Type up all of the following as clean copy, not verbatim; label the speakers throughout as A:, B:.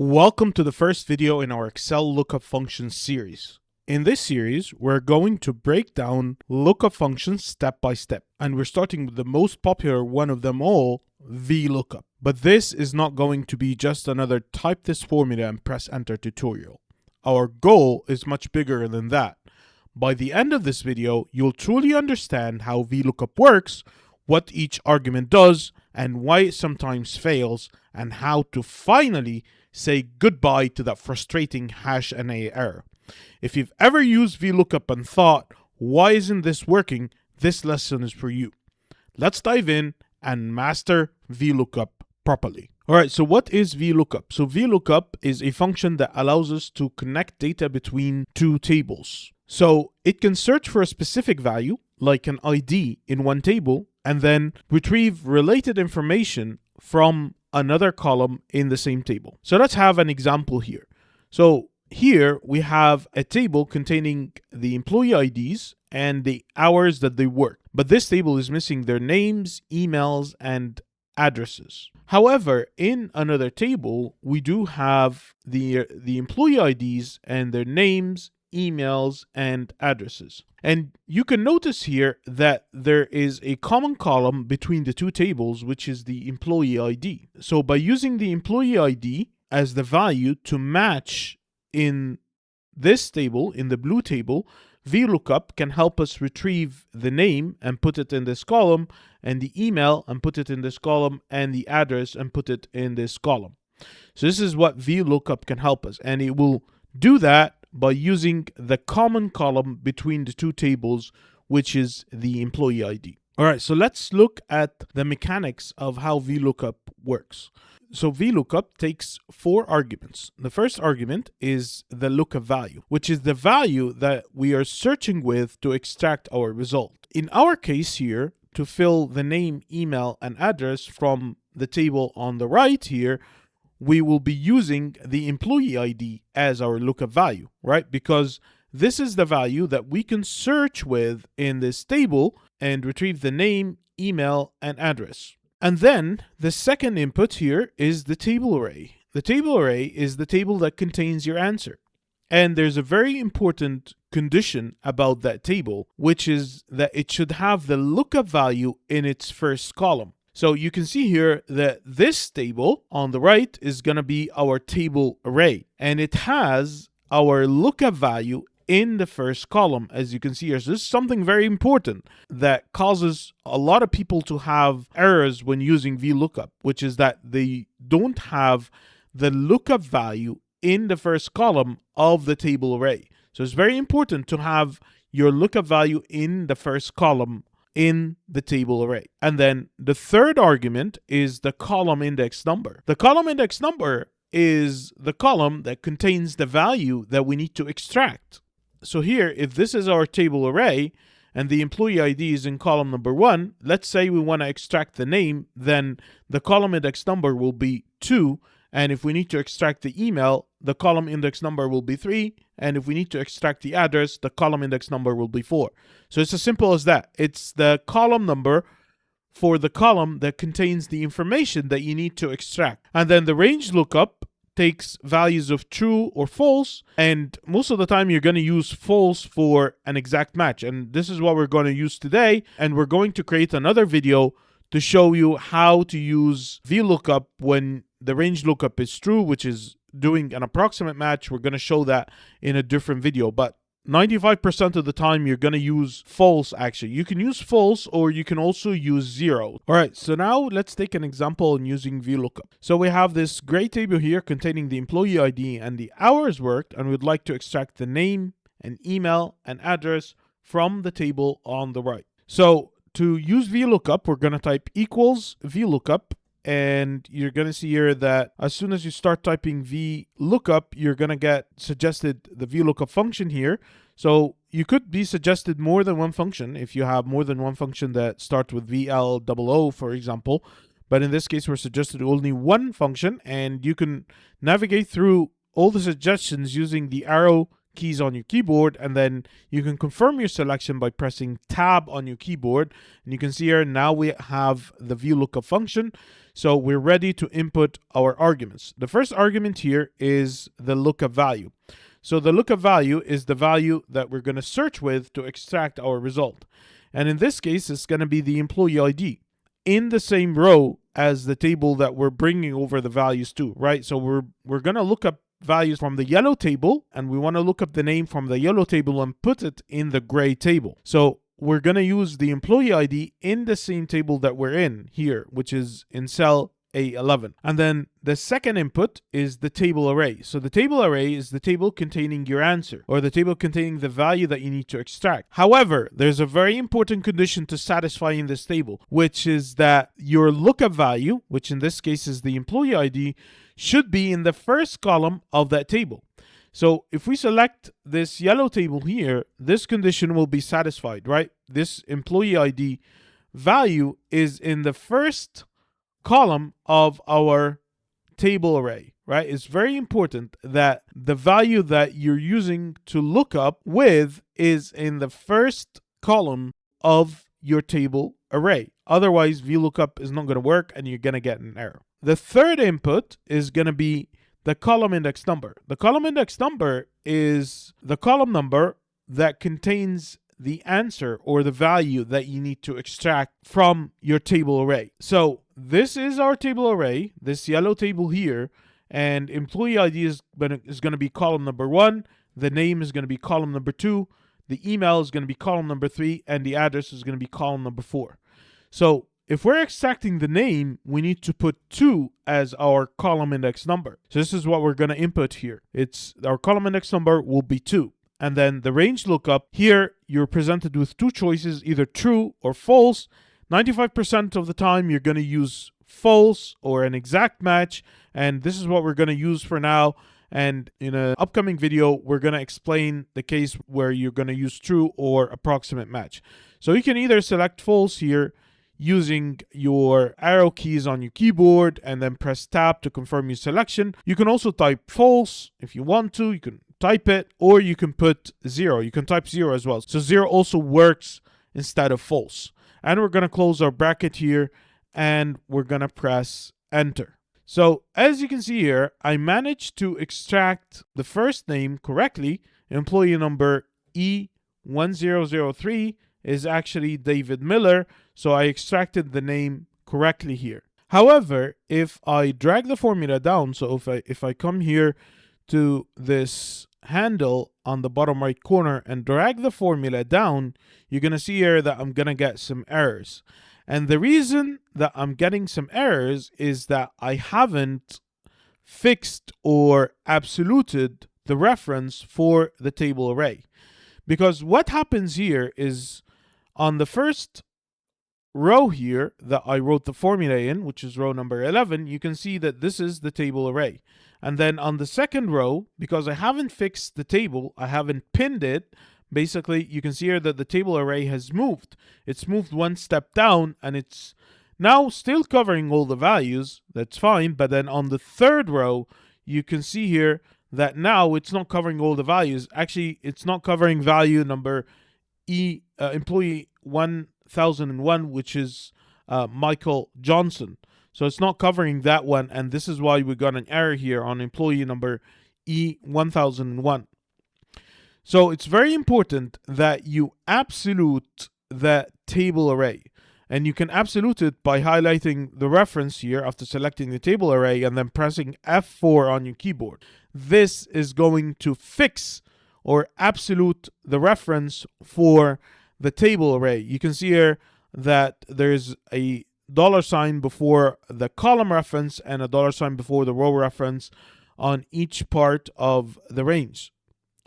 A: Welcome to the first video in our Excel Lookup Functions series. In this series, we're going to break down lookup functions step by step, and we're starting with the most popular one of them all, VLOOKUP. But this is not going to be just another type this formula and press enter tutorial. Our goal is much bigger than that. By the end of this video, you'll truly understand how VLOOKUP works, what each argument does, and why it sometimes fails, and how to finally say goodbye to that frustrating #NA error. If you've ever used VLOOKUP and thought, why isn't this working, this lesson is for you. Let's dive in and master VLOOKUP properly. Alright, so what is VLOOKUP? So VLOOKUP is a function that allows us to connect data between two tables. So it can search for a specific value, like an ID in one table, and then retrieve related information from another column in the same table. So let's have an example here. So here we have a table containing the employee IDs and the hours that they worked. But this table is missing their names, emails, and addresses. However, in another table, we do have the employee IDs and their names, emails, and addresses. And you can notice here that there is a common column between the two tables, which is the employee ID. So by using the employee ID as the value to match in this table, in the blue table, VLOOKUP can help us retrieve the name and put it in this column, and the email and put it in this column, and the address and put it in this column. So this is what VLOOKUP can help us, and it will do that by using the common column between the two tables, which is the employee ID. All right, so let's look at the mechanics of how VLOOKUP works. So VLOOKUP takes 4 arguments. The first argument is the lookup value, which is the value that we are searching with to extract our result. In our case here, to fill the name, email, and address from the table on the right here, we will be using the employee ID as our lookup value, right? Because this is the value that we can search with in this table and retrieve the name, email, and address. And then the second input here is the table array. The table array is the table that contains your answer. And there's a very important condition about that table, which is that it should have the lookup value in its first column. So you can see here that this table on the right is going to be our table array, and it has our lookup value in the first column, as you can see here. So this is something very important that causes a lot of people to have errors when using VLOOKUP, which is that they don't have the lookup value in the first column of the table array. So it's very important to have your lookup value in the first column in the table array. And then the third argument is the column index number. The column index number is the column that contains the value that we need to extract. So here, if this is our table array and the employee ID is in column number 1, let's say we want to extract the name, then the column index number will be 2. And if we need to extract the email, the column index number will be 3. And if we need to extract the address, the column index number will be 4. So it's as simple as that. It's the column number for the column that contains the information that you need to extract. And then the range lookup takes values of true or false. And most of the time, you're going to use false for an exact match. And this is what we're going to use today. And we're going to create another video to show you how to use VLOOKUP when the range lookup is true, which is doing an approximate match. We're going to show that in a different video, but 95% of the time you're going to use false. Actually, you can use false, or you can also use 0. All right, so now let's take an example in using VLOOKUP. So we have this gray table here containing the employee ID and the hours worked, and we'd like to extract the name and email and address from the table on the right. So to use VLOOKUP, we're going to type equals VLOOKUP. And you're going to see here that as soon as you start typing VLOOKUP, you're going to get suggested the VLOOKUP function here. So you could be suggested more than one function if you have more than one function that starts with VLOO, for example. But in this case, we're suggested only one function, and you can navigate through all the suggestions using the arrow keys on your keyboard, and then you can confirm your selection by pressing tab on your keyboard. And you can see here now we have the VLOOKUP function. So we're ready to input our arguments. The first argument here is the lookup value. So the lookup value is the value that we're going to search with to extract our result. And in this case, it's going to be the employee ID in the same row as the table that we're bringing over the values to, right? So we're going to look up values from the yellow table, and we want to look up the name from the yellow table and put it in the gray table. So we're going to use the employee ID in the same table that we're in here, which is in cell A11. And then the second input is the table array. So the table array is the table containing your answer, or the table containing the value that you need to extract. However, there's a very important condition to satisfy in this table, which is that your lookup value, which in this case is the employee ID, should be in the first column of that table. So if we select this yellow table here, this condition will be satisfied, right? This employee ID value is in the first column of our table array, right? It's very important that the value that you're using to look up with is in the first column of your table array. Otherwise, VLOOKUP is not going to work and you're going to get an error. The third input is going to be the column index number. The column index number is the column number that contains the answer or the value that you need to extract from your table array. So this is our table array, this yellow table here, and employee ID is going to be column number 1, the name is going to be column number 2, the email is going to be column number 3, and the address is going to be column number 4. So if we're extracting the name, we need to put 2 as our column index number. So this is what we're going to input here. It's our column index number will be 2. And then the range lookup, here you're presented with 2 choices, either true or false. 95% of the time you're going to use false or an exact match, and this is what we're going to use for now. And in an upcoming video, we're going to explain the case where you're going to use true or approximate match. So you can either select false here using your arrow keys on your keyboard and then press tab to confirm your selection. You can also type false if you want to. You can type it, or you can put 0. You can type 0 as well. So 0 also works instead of false. And we're going to close our bracket here and we're going to press enter. So as you can see here, I managed to extract the first name correctly. Employee number E1003 is actually David Miller. So I extracted the name correctly here. However, if I drag the formula down, so if I come here to this handle on the bottom right corner and drag the formula down, you're going to see here that I'm going to get some errors. And the reason that I'm getting some errors is that I haven't fixed or absoluted the reference for the table array. Because what happens here is on the first row here that I wrote the formula in, which is row number 11, you can see that this is the table array. And then on the second row, because I haven't fixed the table, I haven't pinned it, basically you can see here that the table array has moved. It's moved one step down and it's now still covering all the values. That's fine. But then on the third row, you can see here that now it's not covering all the values. Actually, it's not covering value number employee 1001, which is Michael Johnson. So it's not covering that one, and this is why we got an error here on employee number E1001. So it's very important that you absolute that table array. And you can absolute it by highlighting the reference here after selecting the table array and then pressing F4 on your keyboard. This is going to fix or absolute the reference for the table array. You can see here that there's a $sign before the column reference and a $sign before the row reference on each part of the range.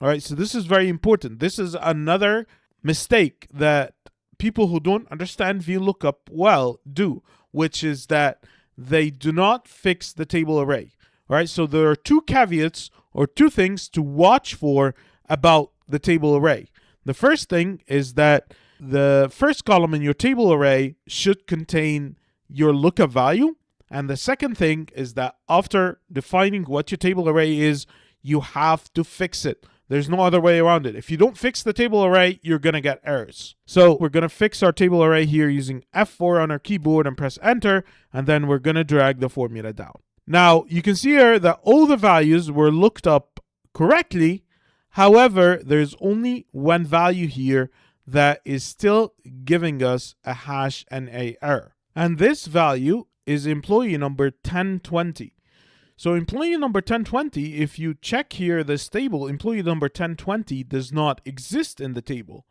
A: All right, so this is very important. This is another mistake that people who don't understand VLOOKUP well do, which is that they do not fix the table array. All right, so there are 2 caveats or 2 things to watch for about the table array. The first thing is that the first column in your table array should contain your lookup value. And the second thing is that after defining what your table array is, you have to fix it. There's no other way around it. If you don't fix the table array, you're going to get errors. So we're going to fix our table array here using F4 on our keyboard and press enter, and then we're going to drag the formula down. Now, you can see here that all the values were looked up correctly. However, there's only one value here that is still giving us a hash and a error. And this value is employee number 1020. So employee number 1020, if you check here this table, employee number 1020 does not exist in the table.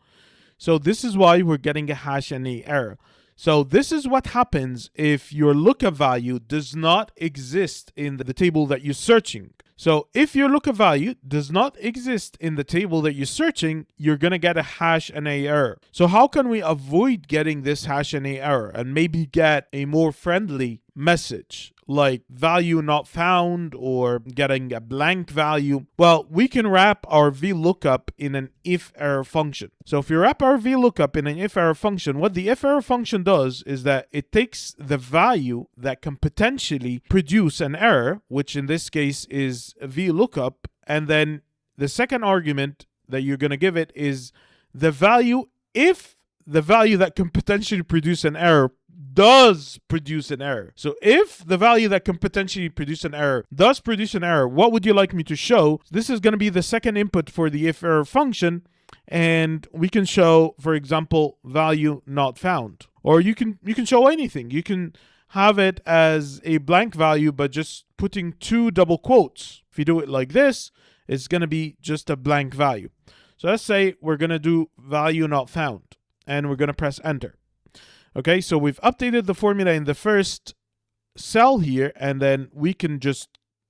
A: So this is why we're getting a hash and a error. So this is what happens if your lookup value does not exist in the table that you're searching. So if your lookup value does not exist in the table that you're searching, you're going to get a hash and a error. So how can we avoid getting this hash and a error and maybe get a more friendly message like value not found or getting a blank value? Well, we can wrap our VLOOKUP in an IFERROR function. So if you wrap our VLOOKUP in an IFERROR function, what the IFERROR function does is that it takes the value that can potentially produce an error, which in this case is VLOOKUP, and then the second argument that you're going to give it is the value if the value that can potentially produce an error does produce an error. So if the value that can potentially produce an error does produce an error, what would you like me to show? This is going to be the second input for the IFERROR function, and we can show, for example, value not found. Or you can show anything. You can have it as a blank value, but just putting two double quotes. If you do it like this, it's going to be just a blank value. So let's say we're going to do value not found, and we're going to press enter. Okay, so we've updated the formula in the first cell here, and then we can just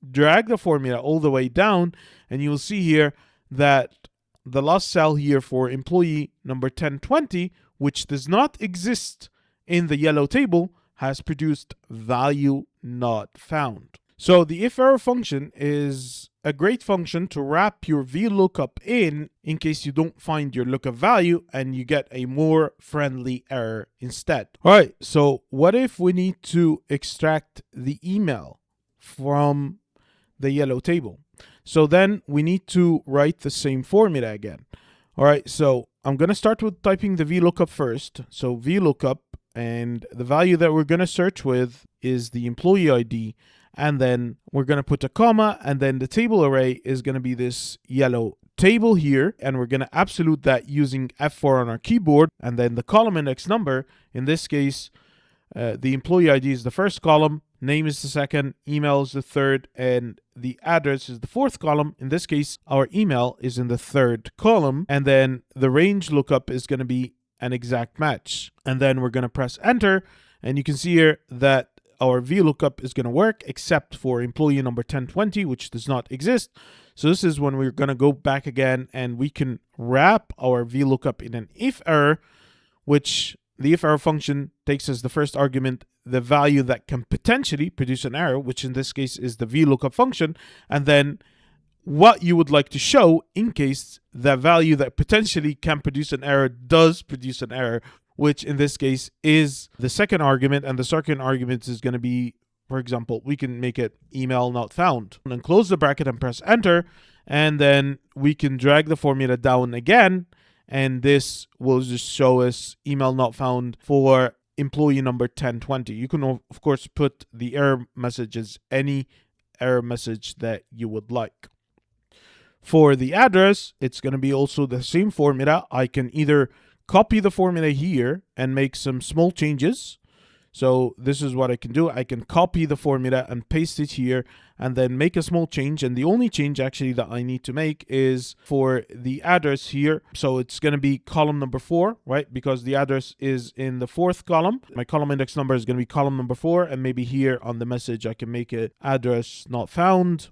A: drag the formula all the way down, and you will see here that the last cell here for employee number 1020, which does not exist in the yellow table, has produced value not found. So the IFERROR function is a great function to wrap your VLOOKUP in case you don't find your lookup value and you get a more friendly error instead. All right, so what if we need to extract the email from the yellow table? So then we need to write the same formula again. All right, so I'm going to start with typing the VLOOKUP first. So VLOOKUP, and the value that we're going to search with is the employee ID. And then we're going to put a comma, and then the table array is going to be this yellow table here, and we're going to absolute that using F4 on our keyboard, and then the column index number, in this case, the employee ID is the first column, name is the second, email is the third, and the address is the fourth column. In this case, our email is in the third column, and then the range lookup is going to be an exact match. And then we're going to press enter, and you can see here that our VLOOKUP is going to work except for employee number 1020, which does not exist. So this is when we're going to go back again, and we can wrap our VLOOKUP in an IFERROR, which the IFERROR function takes as the first argument the value that can potentially produce an error, which in this case is the VLOOKUP function, and then what you would like to show in case the value that potentially can produce an error does produce an error, which in this case is the second argument, and the second argument is going to be, for example, we can make it email not found. And then close the bracket and press enter, and then we can drag the formula down again, and this will just show us email not found for employee number 1020. You can, of course, put the error message as any error message that you would like. For the address, it's going to be also the same formula. I can either copy the formula here and make some small changes. So this is what I can do. I can copy the formula and paste it here and then make a small change. And the only change actually that I need to make is for the address here. So it's going to be column number 4, right? Because the address is in the 4th column. My column index number is going to be column number 4. And maybe here on the message, I can make it address not found,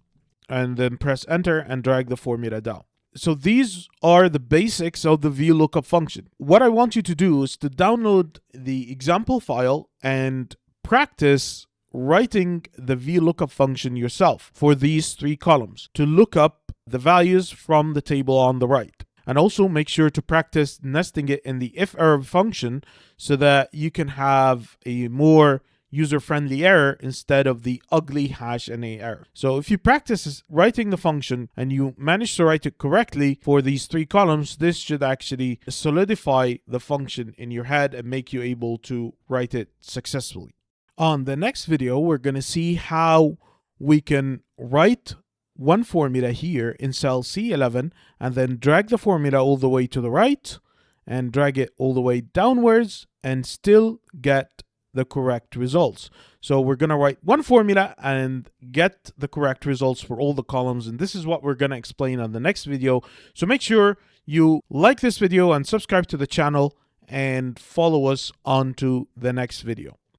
A: and then press enter and drag the formula down. So these are the basics of the VLOOKUP function. What I want you to do is to download the example file and practice writing the VLOOKUP function yourself for these 3 columns to look up the values from the table on the right. And also make sure to practice nesting it in the IFERROR function so that you can have a more user-friendly error instead of the ugly #NA error. So if you practice writing the function and you manage to write it correctly for these 3 columns, this should actually solidify the function in your head and make you able to write it successfully. On the next video, we're going to see how we can write one formula here in cell C11 and then drag the formula all the way to the right and drag it all the way downwards and still get the correct results. So we're going to write one formula and get the correct results for all the columns, and this is what we're going to explain on the next video. So make sure you like this video and subscribe to the channel and follow us on to the next video.